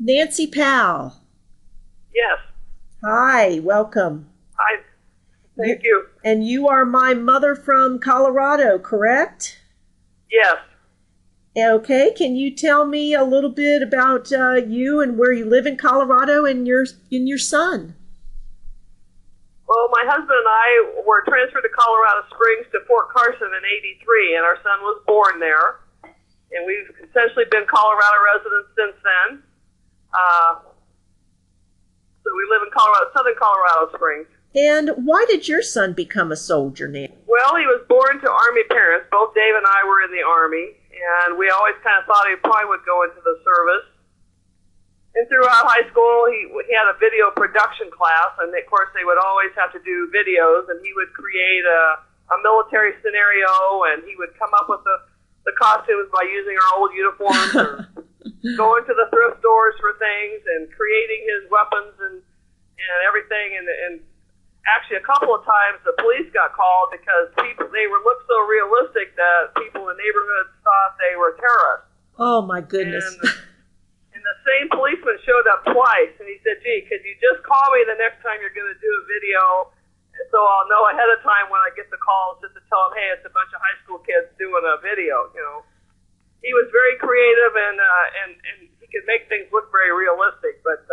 Nancy Powell. Yes. Hi, welcome. Hi. Thank you. And you are my mother from Colorado, correct? Yes. Okay, can you tell me a little bit about you and where you live in Colorado and your son? Well, my husband and I were transferred to Colorado Springs to Fort Carson in '83, and our son was born there. And we've essentially been Colorado residents since then. So we live in southern Colorado Springs. And why did your son become a soldier, Nancy? Well, he was born to Army parents. Both Dave and I were in the Army, and we always kind of thought he probably would go into the service. And throughout high school, he had a video production class, and of course they would always have to do videos, and he would create a military scenario, and he would come up with the costumes by using our old uniforms or going to the thrift stores for things and creating his weapons and everything. And actually a couple of times the police got called because they looked so realistic that people in neighborhoods thought they were terrorists. Oh my goodness. And the same policeman showed up twice, and he said, "Gee, could you just call me the next time you're going to do a video, and so I'll know ahead of time when I get the calls just to tell them, hey, it's a bunch of high school kids doing a video." You know, he was very creative and he could make things look very realistic. But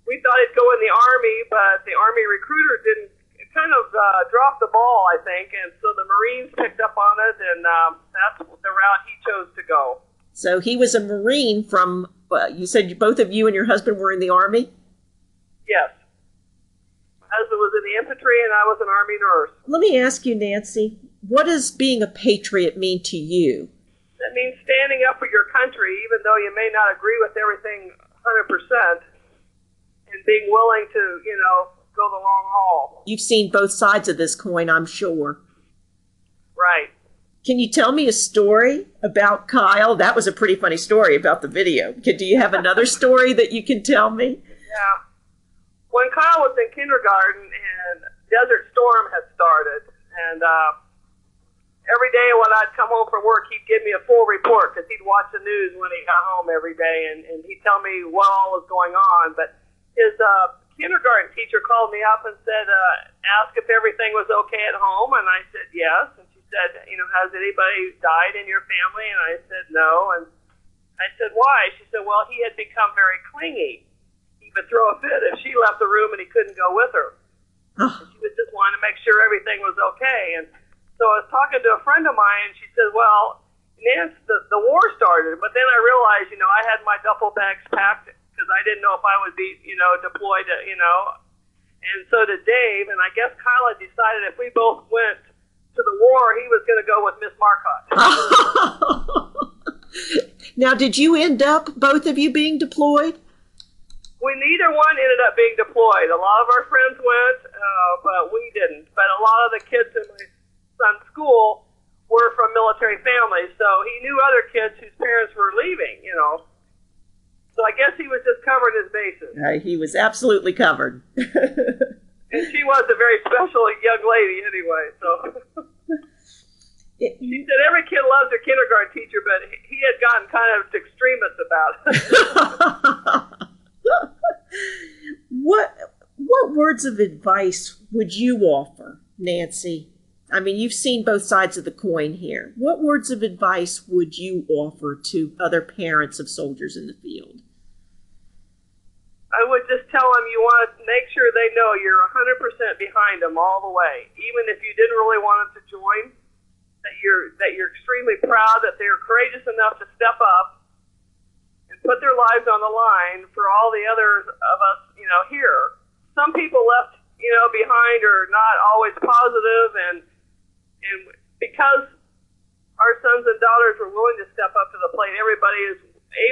we thought he'd go in the Army, but the Army recruiter didn't kind of drop the ball, I think, and so the Marines picked up on it, and that's the route he chose to go. So he was a Marine from, you said both of you and your husband were in the Army? Yes. My husband was in the infantry and I was an Army nurse. Let me ask you, Nancy, what does being a patriot mean to you? That means standing up for your country, even though you may not agree with everything 100%, and being willing to, go the long haul. You've seen both sides of this coin, I'm sure. Right. Can you tell me a story about Kyle? That was a pretty funny story about the video. Do you have another story that you can tell me? Yeah. When Kyle was in kindergarten and Desert Storm had started, and every day when I'd come home from work, he'd give me a full report because he'd watch the news when he got home every day, and he'd tell me what all was going on. But his kindergarten teacher called me up and said, asked if everything was okay at home, and I said yes. And she said, has anybody died in your family? And I said no. And I said, why? She said, well, he had become very clingy. He would throw a fit if she left the room and he couldn't go with her. Oh. She would just want to make sure everything was okay. And so I was talking to a friend of mine, and she said, well, Nance, the war started, but then I realized, I had my duffel bags packed because I didn't know if I would be, deployed, and so did Dave, and I guess Kyle had decided if we both went to the war, he was going to go with Miss Marcotte. Now, did you end up, both of you, being deployed? Neither one ended up being deployed. A lot of our friends went, but we didn't. But a lot of the kids in my son's school were from military families, so he knew other kids whose parents were leaving, So I guess he was just covering his bases. He was absolutely covered. And she was a very special young lady anyway, so. She said every kid loves their kindergarten teacher, but he had gotten kind of extremist about it. What words of advice would you offer, Nancy? I mean, you've seen both sides of the coin here. What words of advice would you offer to other parents of soldiers in the field? I would just tell them you want to make sure they know you're 100% behind them all the way. Even if you didn't really want them to join, that you're extremely proud that they're courageous enough to step up and put their lives on the line for all the others of us, here. Some people left, behind are not always positive, and because our sons and daughters were willing to step up to the plate, everybody is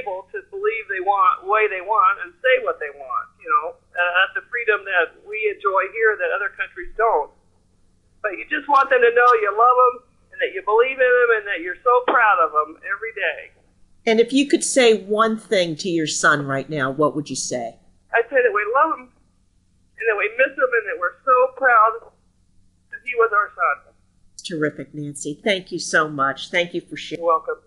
able to believe they want way they want and say what they want. That's the freedom that we enjoy here that other countries don't. But you just want them to know you love them and that you believe in them and that you're so proud of them every day. And if you could say one thing to your son right now, what would you say? I'd say that we love him and that we miss him and that we're so proud that he was our son. Terrific, Nancy. Thank you so much. Thank you for sharing. You're welcome.